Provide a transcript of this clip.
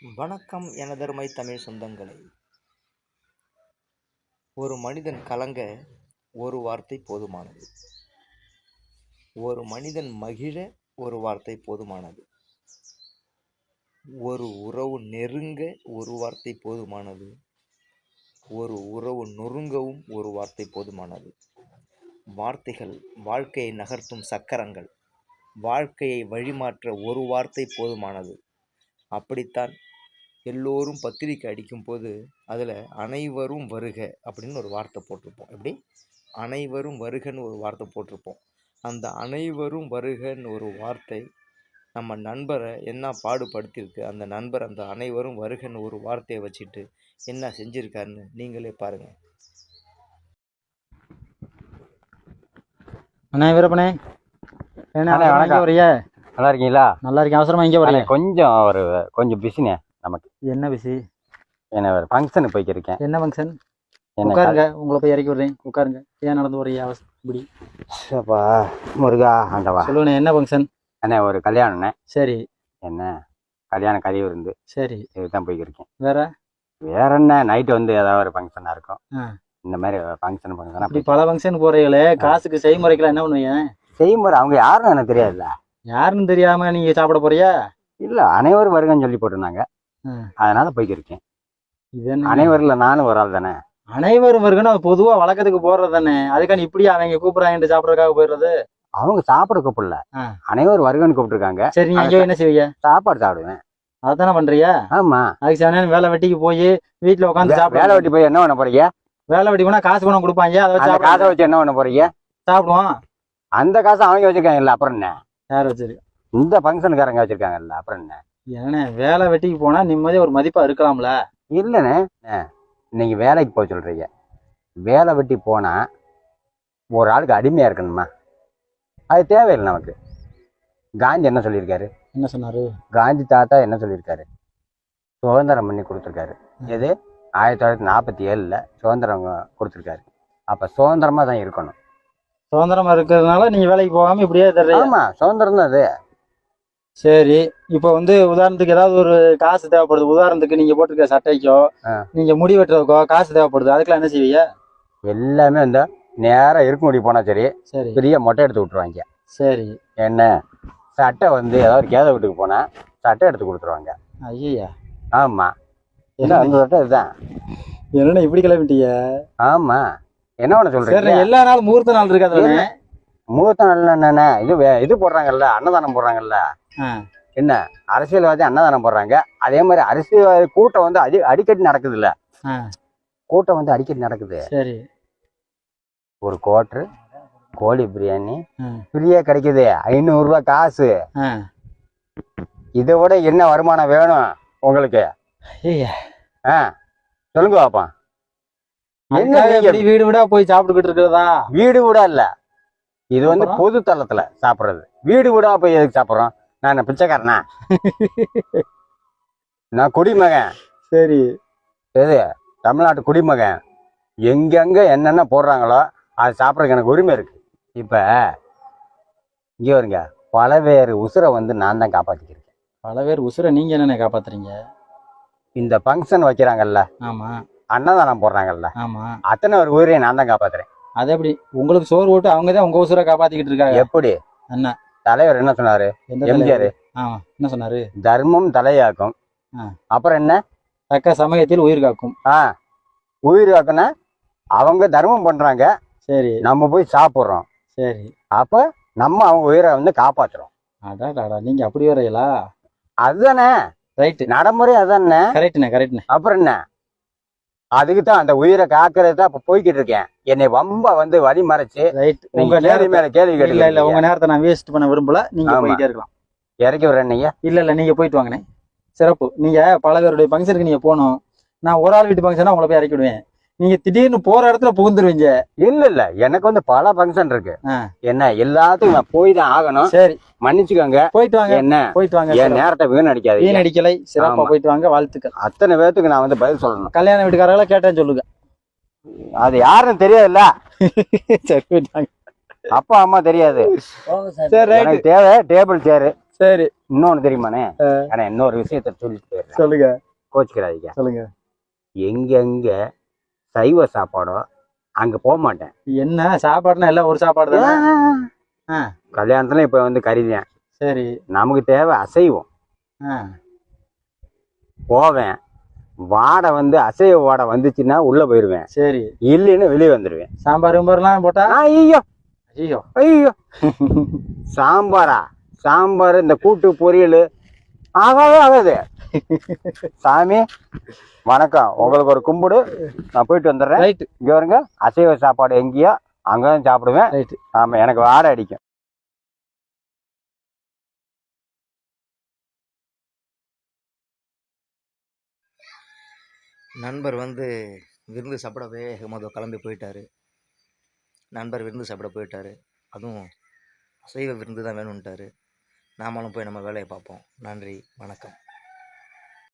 வணக்கம் எனதருமை தமிழ் சொந்தங்களே. ஒரு மனிதன் கலங்க ஒரு வார்த்தை போதுமானது. ஒரு மனிதன் மகிழ ஒரு வார்த்தை போதுமானது. ஒரு உறவு நெருங்க ஒரு வார்த்தை போதுமானது. ஒரு உறவு நொறுங்கவும் ஒரு வார்த்தை போதுமானது. வார்த்தைகள் வாழ்க்கையை நகர்த்தும் சக்கரங்கள். வாழ்க்கையை வழிமாற்ற ஒரு வார்த்தை போதுமானது. அப்படித்தான் எல்லோரும் பத்திரிக்கை அடிக்கும்போது அதில் அனைவரும் வருக அப்படின்னு ஒரு வார்த்தை போட்டிருப்போம். எப்படி? அனைவரும் வருகன்னு ஒரு வார்த்தை போட்டிருப்போம். அந்த அனைவரும் வருகன்னு ஒரு வார்த்தை நம்ம நண்பரை என்ன பாடுபடுத்தியிருக்கு. அந்த நண்பர் அந்த அனைவரும் வருகன்னு ஒரு வார்த்தையை வச்சுட்டு என்ன செஞ்சுருக்காருன்னு நீங்களே பாருங்கள். அண்ணா வீரப்பனே, என்ன வணக்கம். வரையா நல்லா இருக்கீங்களா? நல்லா இருக்கேன். அவசரமா இங்கே வரீங்க? கொஞ்சம் பிஸினே. நமக்கு என்ன பிஸி? என்ன ஒரு ஃபங்க்ஷனுக்கு போய்க்கிருக்கேன். என்ன ஃபங்க்ஷன்? உட்காருங்க, உங்களை போய் இறக்கி விடுறேன். உட்காருங்க. ஏன் நடந்து வரீங்க? இப்படி முருகா ஆண்டவா. சொல்லுண்ணே, என்ன ஃபங்க்ஷன்? அண்ணே ஒரு கல்யாணம்ண்ணே. சரி. என்ன கல்யாணம் கறி விருந்து. சரி, இதுதான் போய்க்கிருக்கேன். வேற என்ன நைட்டு வந்து ஏதாவது ஒரு ஃபங்க்ஷனாக இருக்கும். இந்த மாதிரி ஃபங்க்ஷன் அப்படி பல ஃபங்க்ஷன் போறீங்களே, காசுக்கு செய்முறைக்கெல்லாம் என்ன பண்ணுவீங்க? செய்முறை அவங்க யாருன்னு எனக்கு தெரியாதுல்ல. யாருன்னு தெரியாம நீங்க சாப்பிட போறியா? இல்ல, அனைவரும் வருகன்னு சொல்லி போட்டிருந்தாங்க. அதனால போய்க்கிருக்கேன். இது அனைவரில் நானும் ஒரு ஆள் தானே. அனைவரும் வருகன்னு அது பொதுவா வழக்கத்துக்கு போடுறது தானே. அதுக்கான இப்படி அவங்க கூப்பிடுறாங்க சாப்பிடறதுக்காக போயிடுறது. அவங்க சாப்பிட கூப்பிடல, அனைவரும் வருகன்னு கூப்பிட்டுருக்காங்க. சரி, நீங்க என்ன செய்வீங்க? சாப்பாடு சாப்பிடுவேன். அதானே பண்றியா? ஆமா. அதுக்கு சார் வேலை வெட்டிக்கு போய் வீட்டுல உட்காந்து சாப்பிட. வேலை வெட்டி போய் என்ன பண்ண போறீங்க? வேலை வெட்டி போனா காசு பணம் கொடுப்பாங்க. அதை காசை வச்சு என்ன பண்ண போறீங்க? சாப்பிடுவோம். அந்த காசை அவங்க வச்சிருக்காங்கல்ல, அப்புறம் என்ன? யார் வச்சிருக்க? இந்த ஃபங்க்ஷனுக்காரங்க வச்சிருக்காங்கல்ல, அப்புறம் என்ன? ஏன்னா வேலை வெட்டிக்கு போனா நிம்மதியா ஒரு மதிப்பா இருக்கலாம்ல. இல்லைண்ணே, நீங்க வேலைக்கு போய் சொல்றீங்க. வேலை வெட்டி போனா ஒரு ஆளுக்கு அடிமையா இருக்கணுமா? அது தேவையில்லை நமக்கு. காந்தி என்ன சொல்லியிருக்காரு? என்ன சொன்னாரு? காந்தி தாத்தா என்ன சொல்லியிருக்காரு? சுதந்திரம் பண்ணி கொடுத்துருக்காரு. எது? 1947 சுதந்திரம் கொடுத்துருக்காரு. அப்ப சுதந்திரமா தான் இருக்கணும். சுதந்திரமா இருக்கிறதுனால நீங்க வேலைக்கு போகாம இப்படியே தர்றீங்க. ஆமா, சுதந்திரம் தான் அது. சரி, இப்ப உதாரணத்துக்கு ஏதாவது ஒரு காசு தேவைப்படுது. உதாரணத்துக்கு நீங்க போட்டிருக்க சட்டைக்கோ நீங்க முடி வெட்டுறதுக்கோ காசு தேவைப்படுது. அதுக்கெல்லாம் என்ன செய்வீங்க? எல்லாமே இந்த நேரம் இருக்க முடி போனா சரி, சரி, பெரிய மொட்டை எடுத்து விட்டுருவாங்க. சரி. என்ன சட்டை ஏதாவது கேத வீட்டுக்கு போனா சட்டை எடுத்து கொடுத்துருவாங்க. ஐயா, ஆமா. என்ன அந்த சட்டை இதுதான். என்னன்னா இப்படி கிளம்பிட்டீங்க? ஆமா. என்ன பண்ண சொல்றீங்க? எல்லா நாளும் முகூர்த்த நாள் இருக்காது. முகூர்த்த நாள் என்னென்ன இது போடுறாங்கல்ல, அன்னதானம் போடுறாங்கல்ல. என்ன அரசியல்வாதி அன்னதானம் போடுறாங்க. அதே மாதிரி அரசியல்வாதி கூட்டம் அடிக்கடி நடக்குது இல்ல. கூட்டம் அடிக்கடி நடக்குது. சரி. ஒரு கோட்டரு கோழி பிரியாணி ஃப்ரீயா கிடைக்குது. 500 ரூபாய் காசு. இதை விட என்ன வருமானம் வேணும் உங்களுக்கு? சொல்லுங்க பாப்பா. வீடு வீடா போய் சாப்பிட்டுக்கிட்டு இருக்கிறதா? வீடு வீடா இல்ல, இது பொது தளத்துல சாப்பிடுறது. வீடு வீடா போய் எதுக்கு சாப்பிடுறோம்? நான் பிச்சைக்காரனா? நான் குடிமகன். சரி. எது? தமிழ்நாட்டு குடிமகன். எங்கெங்க என்னென்ன போடுறாங்களோ அது சாப்பிட்றதுக்கு எனக்கு உரிமை இருக்கு. இப்ப இங்கே வருங்க, பல பேர் உசுரை நான் தான் காப்பாத்திக்கிறேன். பல பேர் உசுரை நீங்க என்ன காப்பாத்துறீங்க? இந்த ஃபங்க்ஷன் வைக்கிறாங்கல்ல, ஆமா, அன்னதானம் போடுறாங்கல்ல, ஆமா, அத்தனை ஒரு உயிரையை நான் தான் காப்பாத்துறேன். அது எப்படி? உங்களுக்கு சோறு போட்டு அவங்க தான் உங்க உசுரை காப்பாத்திக்கிட்டு இருக்காங்க. எப்படி? என்ன தலைவர் என்ன சொன்னாரு? எம்ஜிஆர் என்ன சொன்னாரு? தர்மம் தலையாக்கும். அப்புறம் என்ன? தக்க சமயத்தில் உயிர் காக்கும். உயிர் காக்குன்னா அவங்க தர்மம் பண்றாங்க. சரி, நம்ம போய் சாப்பிடுறோம். சரி, அப்ப நம்ம அவங்க உயிரை காப்பாத்துறோம். அடாடா, நீங்க அப்படி வரையலா? அதுதானே ரைட் நடைமுறை. அதானே கரெக்ட்ண்ணே. அப்புறம் என்ன? அதுக்கு தான் அந்த உயிரை காக்குறது தான் இப்ப போய்கிட்டு இருக்கேன். என்னை ரொம்ப வழி மறைச்சு உங்க நேரம் மேல கேள்வி கேட்டு. இல்ல, உங்க நேரத்தை நான் வேஸ்ட் பண்ண விரும்பல. நீங்க போயிட்டே இருக்கலாம். இறக்கி விடுறேன். நீங்க இல்ல நீங்க போயிட்டு வாங்கண்ணே. சிறப்பு. நீங்க பல பேருடைய ஃபங்க்ஷனுக்கு நீங்க போகணும். நான் ஒரு ஆள் வீட்டு ஃபங்க்ஷனா உங்களை போய் இறக்கி விடுவேன். நீங்க திடீர்னு போற இடத்துல புகுந்துருவீங்க. இல்ல எனக்கு பல ஃபங்க்ஷன் இருக்கு. என்ன எல்லாத்துக்கும் நான் போய் தான் ஆகணும். சரி, மன்னிச்சுக்கோங்க. போயிட்டு வாங்க. என்ன போயிட்டு வாங்க. என் நேரத்தை வீணடிக்காது. வீணடிக்கலை. சிறப்பா போயிட்டு வாங்க. வாழ்த்துக்கள். அத்தனை பேத்துக்கு நான் பதில் சொல்லணும். கல்யாண வீட்டுக்காரங்கள கேட்டேன்னு சொல்லுங்க. அது யாருன்னு தெரியாதுல்ல. சரி, போயிட்டு வாங்க. அப்பா அம்மா தெரியாது. சரி, தேவை டேபிள் சேரு. சரி, இன்னொன்னு தெரியுமாண்ணே? ஆனா இன்னொரு விஷயத்த சொல்லிட்டு போயிடுறேன், சொல்லுங்க கோச்சிக்கிறாதீங்க. சொல்லுங்க. எங்க சைவ சாப்பாடோ அங்க போக மாட்டேன். என்ன சாப்பாடுனா எல்லாம் ஒரு சாப்பாடு தானே? கல்யாணத்துல இப்ப வந்து கறிதான். சரி. நமக்கு தேவை அசைவம். போவேன், வாடை வந்து அசைவ வாடை வந்துச்சுன்னா உள்ள போயிருவேன். சரி. இல்லைன்னு வெளியே வந்துடுவேன். சாம்பார் கிம்பார்லாம் போட்டா ஐயோ ஐயோ ஐயோ சாம்பாரா? சாம்பார் இந்த கூட்டு பொரியல் ஆகாவே ஆகாது. சாமி வணக்கம், உங்களுக்கு ஒரு கும்பிடு, நான் போயிட்டு வந்துடுறேன். ரைட்டு. இங்க வருங்க, அசைவ சாப்பாடு எங்கேயோ அங்கதான் சாப்பிடுவேன். ரைட்டு. ஆமா, எனக்கு வாடை அடிக்கும். நண்பர் வந்து விருந்து சாப்பிட வேகமாக கிளம்பி போயிட்டாரு. நண்பர் விருந்து சாப்பிட போயிட்டாரு. அதுவும் அசைவ விருந்து தான் வேணும்ன்ட்டாரு. நாமளும் போய் நம்ம வேலையை பார்ப்போம். நன்றி, வணக்கம்.